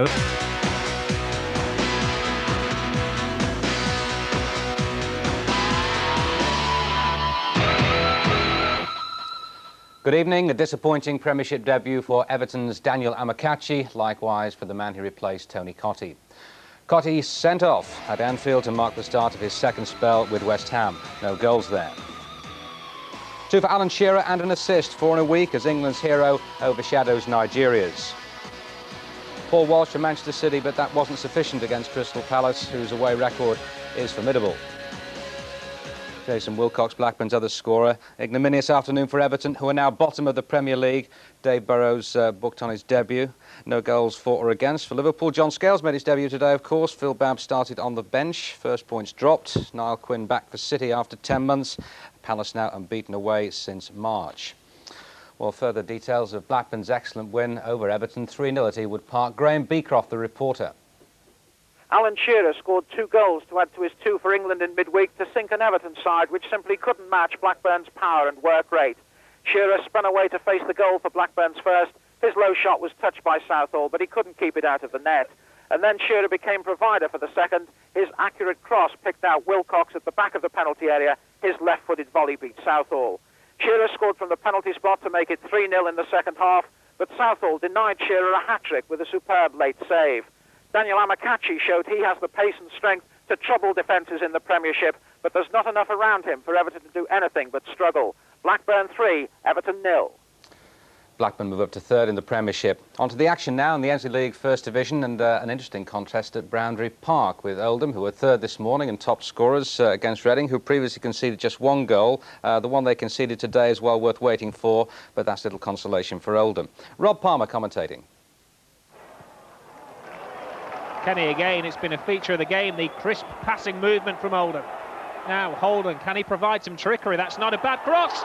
Good evening. A disappointing Premiership debut for Everton's Daniel Amokachi, likewise for the man who replaced Tony Cottee. Cottee sent off at Anfield to mark the start of his second spell with West Ham. No goals there. 2 for Alan Shearer and an assist, 4 in a week as England's hero overshadows Nigeria's. Paul Walsh for Manchester City, but that wasn't sufficient against Crystal Palace, whose away record is formidable. Jason Wilcox, Blackburn's other scorer. Ignominious afternoon for Everton, who are now bottom of the Premier League. Dave Burrows booked on his debut. No goals for or against for Liverpool. John Scales made his debut today, of course. Phil Babb started on the bench. First points dropped. Niall Quinn back for City after 10 months. Palace now unbeaten away since March. Well, further details of Blackburn's excellent win over Everton, 3-0 at Ewood Park. Graham Beecroft, the reporter. Alan Shearer scored 2 goals to add to his 2 for England in midweek to sink an Everton side which simply couldn't match Blackburn's power and work rate. Shearer spun away to face the goal for Blackburn's first. His low shot was touched by Southall, but he couldn't keep it out of the net. And then Shearer became provider for the second. His accurate cross picked out Wilcox at the back of the penalty area. His left-footed volley beat Southall. Shearer scored from the penalty spot to make it 3-0 in the second half, but Southall denied Shearer a hat-trick with a superb late save. Daniel Amokachi showed he has the pace and strength to trouble defences in the Premiership, but there's not enough around him for Everton to do anything but struggle. Blackburn 3, Everton 0. Blackburn move up to 3rd in the Premiership. On to the action now in the NZ League First Division, and an interesting contest at Boundary Park with Oldham, who were 3rd this morning and top scorers against Reading, who previously conceded just 1 goal. The one they conceded today is well worth waiting for, but that's little consolation for Oldham. Rob Palmer commentating. Kenny again, it's been a feature of the game, the crisp passing movement from Oldham. Now Holden, can he provide some trickery? That's not a bad cross.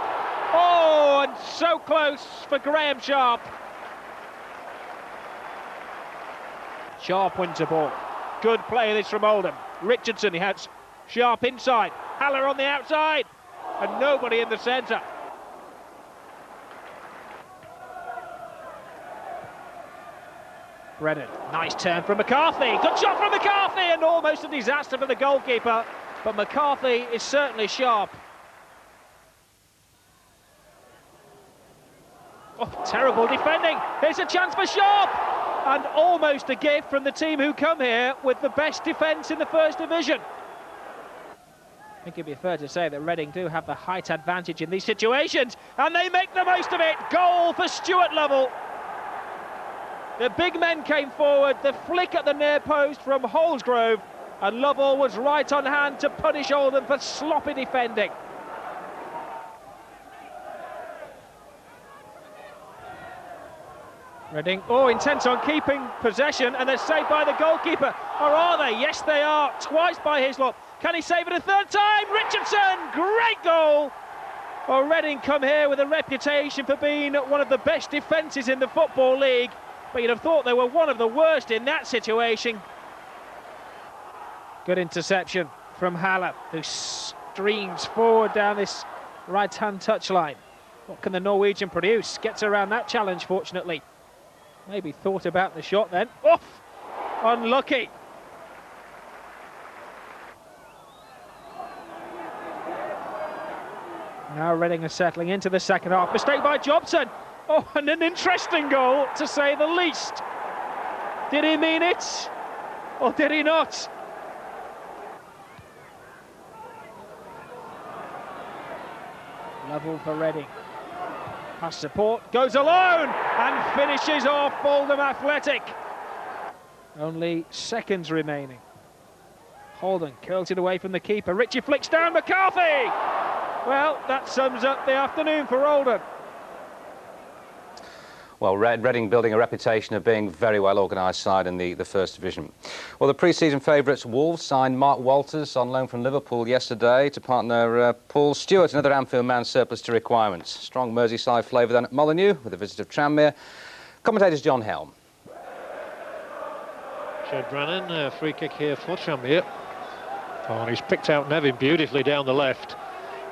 Oh, and so close for Graham Sharp. Sharp wins the ball. Good play this from Oldham. Richardson, he has Sharp inside. Haller on the outside. And nobody in the centre. Brennan, nice turn from McCarthy. Good shot from McCarthy, and almost a disaster for the goalkeeper. But McCarthy is certainly sharp. Oh, terrible defending. Here's a chance for Sharp. And almost a gift from the team who come here with the best defence in the First Division. I think it'd be fair to say that Reading do have the height advantage in these situations. And they make the most of it. Goal for Stuart Lovell. The big men came forward, the flick at the near post from Holsgrove, and Lovell was right on hand to punish Oldham for sloppy defending. Reading, intent on keeping possession, and they're saved by the goalkeeper. Or are they? Yes, they are. Twice by Hislop. Can he save it a 3rd time? Richardson, great goal! Well, Reading come here with a reputation for being one of the best defences in the Football League. But you'd have thought they were one of the worst in that situation. Good interception from Haller, who streams forward down this right-hand touchline. What can the Norwegian produce? Gets around that challenge, fortunately. Maybe thought about the shot then. Off! Unlucky. Now Reading are settling into the second half. Mistake by Jobson. Oh, and an interesting goal, to say the least. Did he mean it? Or did he not? Level for Reading. Pass support, goes alone, and finishes off Oldham Athletic. Only seconds remaining. Holden curls it away from the keeper. Richie flicks down McCarthy. Well, that sums up the afternoon for Oldham. Well, Reading building a reputation of being a very well organised side in the First Division. Well, the pre-season favourites Wolves signed Mark Walters on loan from Liverpool yesterday to partner Paul Stewart, another Anfield man surplus to requirements. Strong Merseyside flavour then at Molineux with a visit of Tranmere. Commentators John Helm. Shed Brannan, free kick here for Tranmere. Oh, and he's picked out Nevin beautifully down the left.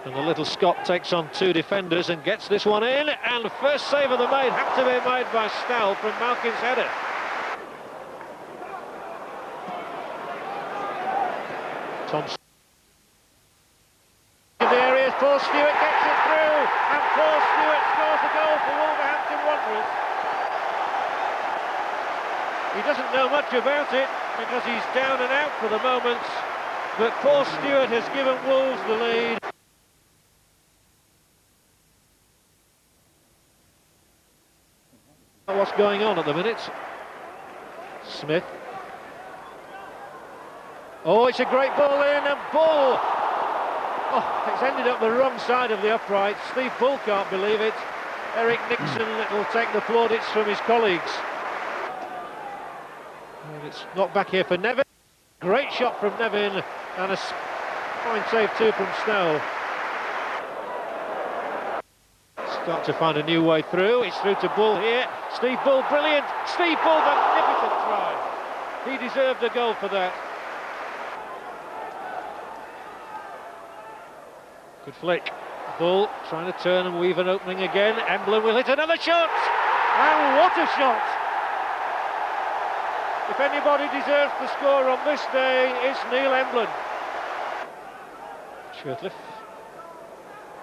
And the little Scot takes on 2 defenders and gets this one in. And first save of the night had to be made by Snell from Malkin's header. on the areas. Paul Stewart gets it through, and Paul Stewart scores a goal for Wolverhampton Wanderers. He doesn't know much about it because he's down and out for the moment, but Paul Stewart has given Wolves the lead. What's going on at the minute? Smith. Oh, it's a great ball in, and Bull! Oh, it's ended up the wrong side of the upright. Steve Bull can't believe it. Eric Nixon will take the plaudits from his colleagues. And it's not back here for Nevin. Great shot from Nevin, and a fine save too from Snell. Start to find a new way through. It's through to Bull here. Steve Bull, brilliant. Steve Bull, magnificent try. He deserved a goal for that. Good flick. Bull trying to turn and weave an opening again. Emblem will hit another shot. And what a shot! If anybody deserves the score on this day, it's Neil Emblem. Shirtliff.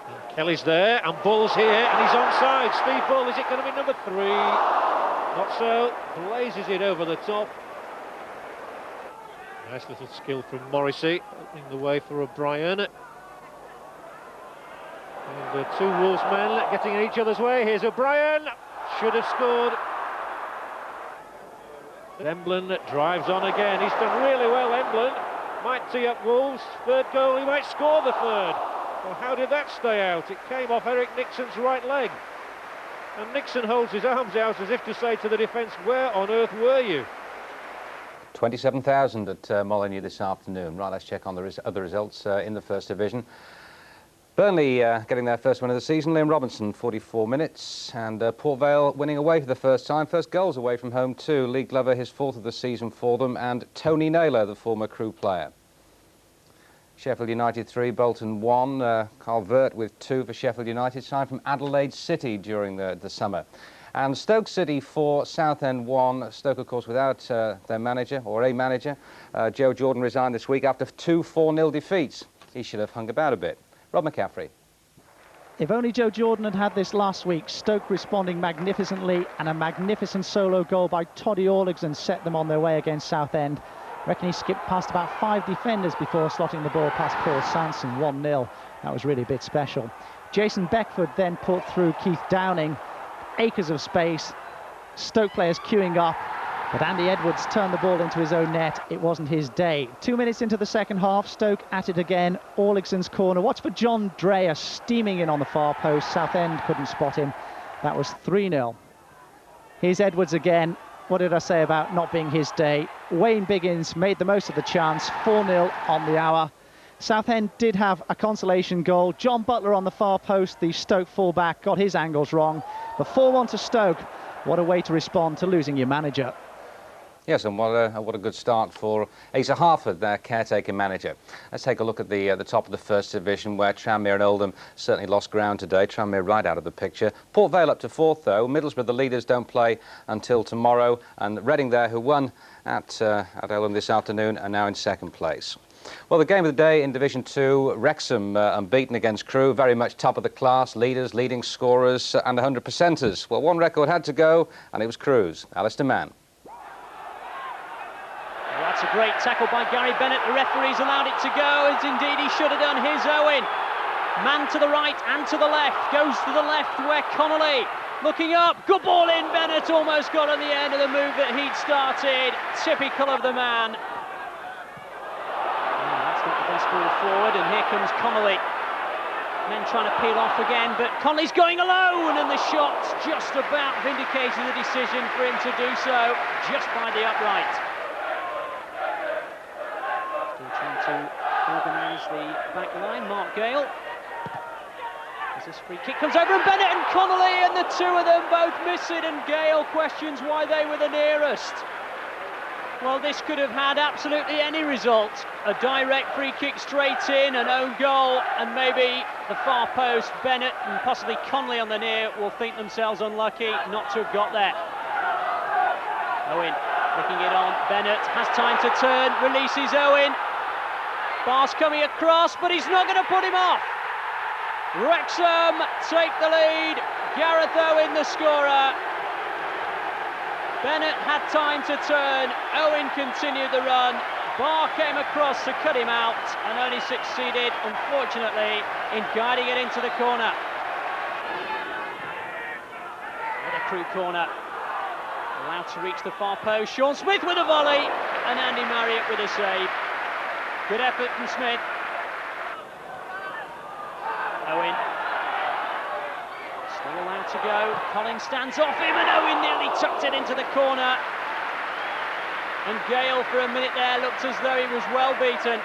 And Kelly's there, and Bull's here, and he's onside. Steve Bull, is it going to be number 3? Not so. Blazes it over the top. Nice little skill from Morrissey, opening the way for O'Brien. And the two Wolves men getting in each other's way. Here's O'Brien. Should have scored. Emblem drives on again. He's done really well, Emblem. Might tee up Wolves. Third goal, he might score the third. Well, how did that stay out? It came off Eric Nixon's right leg. And Nixon holds his arms out as if to say to the defence, where on earth were you? 27,000 at Molineux this afternoon. Right, let's check on the other results in the First Division. Burnley getting their first win of the season. Liam Robinson, 44 minutes. And Port Vale winning away for the first time. First goals away from home too. Lee Glover, his 4th of the season for them. And Tony Naylor, the former Crewe player. Sheffield United 3, Bolton 1. Carl Vert with 2 for Sheffield United, signed from Adelaide City during the summer. And Stoke City 4, Southend 1. Stoke, of course, without their manager, or a manager. Joe Jordan resigned this week after 2 4-0 defeats. He should have hung about a bit. Rob McCaffrey. If only Joe Jordan had had this last week. Stoke responding magnificently, and a magnificent solo goal by Toddy Orlickson set them on their way against Southend. I reckon he skipped past about 5 defenders before slotting the ball past Paul Sanson, 1-0. That was really a bit special. Jason Beckford then put through Keith Downing. Acres of space. Stoke players queuing up. But Andy Edwards turned the ball into his own net. It wasn't his day. 2 minutes into the second half, Stoke at it again. Orlickson's corner. Watch for John Dreyer steaming in on the far post. Southend couldn't spot him. That was 3-0. Here's Edwards again. What did I say about not being his day? Wayne Biggins made the most of the chance. 4-0 on the hour. Southend did have a consolation goal. John Butler on the far post, the Stoke fullback, got his angles wrong. But 4-1 to Stoke. What a way to respond to losing your manager. Yes, and what a good start for Asa Harford, their caretaker manager. Let's take a look at the top of the First Division, where Tranmere and Oldham certainly lost ground today. Tranmere right out of the picture. Port Vale up to 4th, though. Middlesbrough, the leaders, don't play until tomorrow. And Reading there, who won at Oldham this afternoon, are now in 2nd place. Well, the game of the day in Division 2, Wrexham unbeaten against Crewe, very much top of the class, leaders, leading scorers and 100%ers. Well, one record had to go, and it was Crewe's. Alistair Mann. That's a great tackle by Gary Bennett. The referee's allowed it to go, as indeed he should have done. Here's Owen. Man to the right and to the left. Goes to the left where Connolly looking up. Good ball in. Bennett almost got on the end of the move that he'd started. Typical of the man. That's not the best ball forward, and here comes Connolly. Men trying to peel off again, but Connolly's going alone, and the shot just about vindicated the decision for him to do so, just by the upright. Trying to organise the back line. Mark Gale. As this free kick comes over, and Bennett and Connolly, and the two of them both miss it, and Gale questions why they were the nearest. Well, this could have had absolutely any result. A direct free kick straight in, an own goal, and maybe the far post. Bennett and possibly Connolly on the near will think themselves unlucky not to have got there. Owen flicking it on. Bennett has time to turn, releases Owen. Barr's coming across, but he's not going to put him off. Wrexham take the lead. Gareth Owen the scorer. Bennett had time to turn. Owen continued the run. Barr came across to cut him out and only succeeded, unfortunately, in guiding it into the corner. What a crude corner. Allowed to reach the far post. Sean Smith with a volley and Andy Marriott with a save. Good effort from Smith. Owen. Still allowed to go. Collins stands off him and Owen nearly tucked it into the corner. And Gale for a minute there looked as though he was well beaten.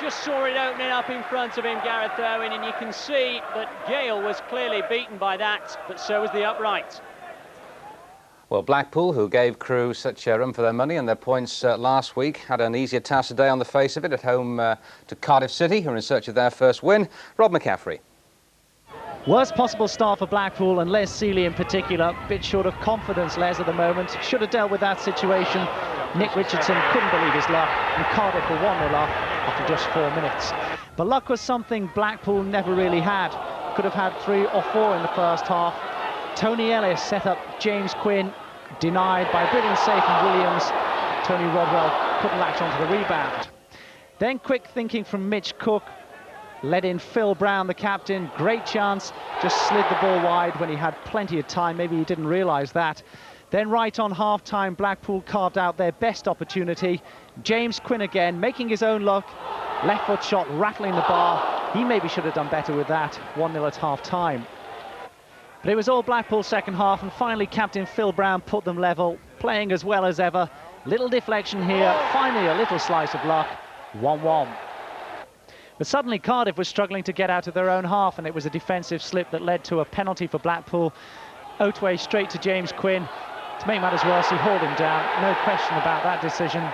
Just saw it opening up in front of him, Gareth Owen, and you can see that Gale was clearly beaten by that, but so was the upright. Well, Blackpool, who gave Crewe such a run for their money and their points last week, had an easier task today on the face of it at home to Cardiff City, who are in search of their first win. Rob McCaffrey. Worst possible start for Blackpool, and Les Sealey in particular. Bit short of confidence, Les, at the moment. Should have dealt with that situation. Nick Richardson couldn't believe his luck, and Cardiff were 1-0 up after just 4 minutes. But luck was something Blackpool never really had. Could have had 3 or 4 in the first half. Tony Ellis set up James Quinn, denied by a brilliant save from Williams. Tony Rodwell couldn't latch onto the rebound. Then quick thinking from Mitch Cook. Led in Phil Brown, the captain. Great chance, just slid the ball wide when he had plenty of time. Maybe he didn't realise that. Then right on half-time, Blackpool carved out their best opportunity. James Quinn again, making his own luck. Left foot shot rattling the bar. He maybe should have done better with that. 1-0 at half-time. But it was all Blackpool's second half, and finally captain Phil Brown put them level, playing as well as ever. Little deflection here, finally a little slice of luck. 1-1. But suddenly Cardiff was struggling to get out of their own half, and it was a defensive slip that led to a penalty for Blackpool. Otway straight to James Quinn. To make matters worse, he hauled him down. No question about that decision.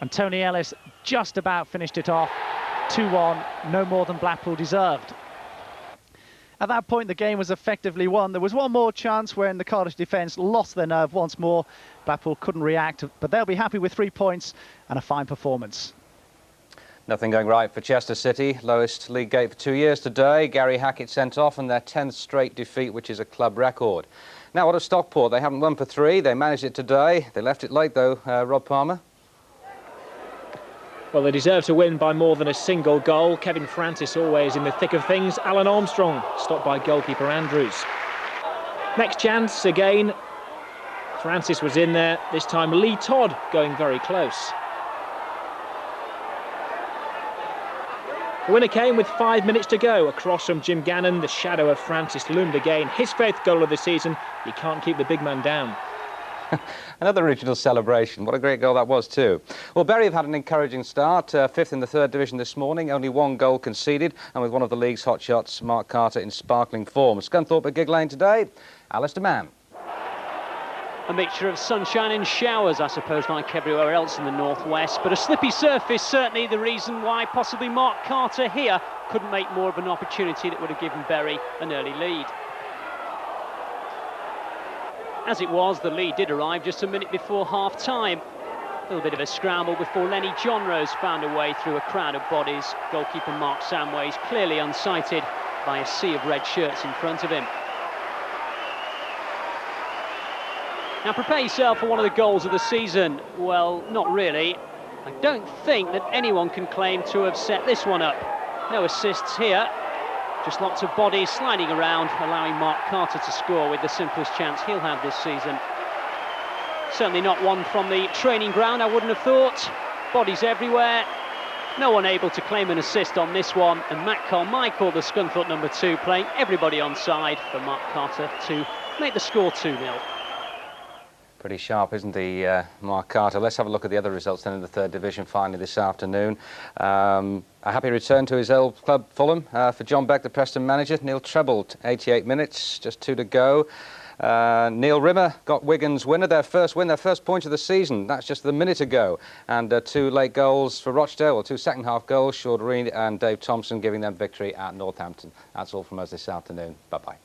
And Tony Ellis just about finished it off. 2-1, no more than Blackpool deserved. At that point, the game was effectively won. There was one more chance when the Cardiff defence lost their nerve once more. Blackpool couldn't react, but they'll be happy with 3 points and a fine performance. Nothing going right for Chester City. Lowest league gate for 2 years today. Gary Hackett sent off, and their 10th straight defeat, which is a club record. Now, what of Stockport? They haven't won for 3. They managed it today. They left it late, though, Rob Palmer. Well, they deserve to win by more than a single goal. Kevin Francis always in the thick of things. Alan Armstrong stopped by goalkeeper Andrews. Next chance again. Francis was in there. This time Lee Todd going very close. The winner came with 5 minutes to go. Across from Jim Gannon, the shadow of Francis loomed again. His 5th goal of the season. You can't keep the big man down. Another original celebration. What a great goal that was too. Well, Bury have had an encouraging start. 5th in the 3rd division this morning. Only 1 goal conceded, and with one of the league's hotshots, Mark Carter, in sparkling form. Scunthorpe at Gig Lane today. Alistair Mann. A mixture of sunshine and showers, I suppose, like everywhere else in the northwest, but a slippy surface certainly the reason why possibly Mark Carter here couldn't make more of an opportunity that would have given Bury an early lead. As it was, the lead did arrive just a minute before half-time. A little bit of a scramble before Lenny John Rose found a way through a crowd of bodies. Goalkeeper Mark Samways clearly unsighted by a sea of red shirts in front of him. Now prepare yourself for one of the goals of the season. Well, not really. I don't think that anyone can claim to have set this one up. No assists here. Just lots of bodies sliding around, allowing Mark Carter to score with the simplest chance he'll have this season. Certainly not one from the training ground, I wouldn't have thought. Bodies everywhere. No one able to claim an assist on this one. And Matt Carmichael, the Scunthorpe number 2, playing everybody on side for Mark Carter to make the score 2-0. Pretty sharp, isn't he, Mark Carter? Let's have a look at the other results then in the 3rd division finally this afternoon. A happy return to his old club, Fulham, for John Beck, the Preston manager. Neil trebled 88 minutes, just 2 to go. Neil Rimmer got Wigan's winner, their first win, their first point of the season. That's just a minute ago. And 2 late goals for Rochdale, or 2 second-half goals. Sean Reid and Dave Thompson giving them victory at Northampton. That's all from us this afternoon. Bye-bye.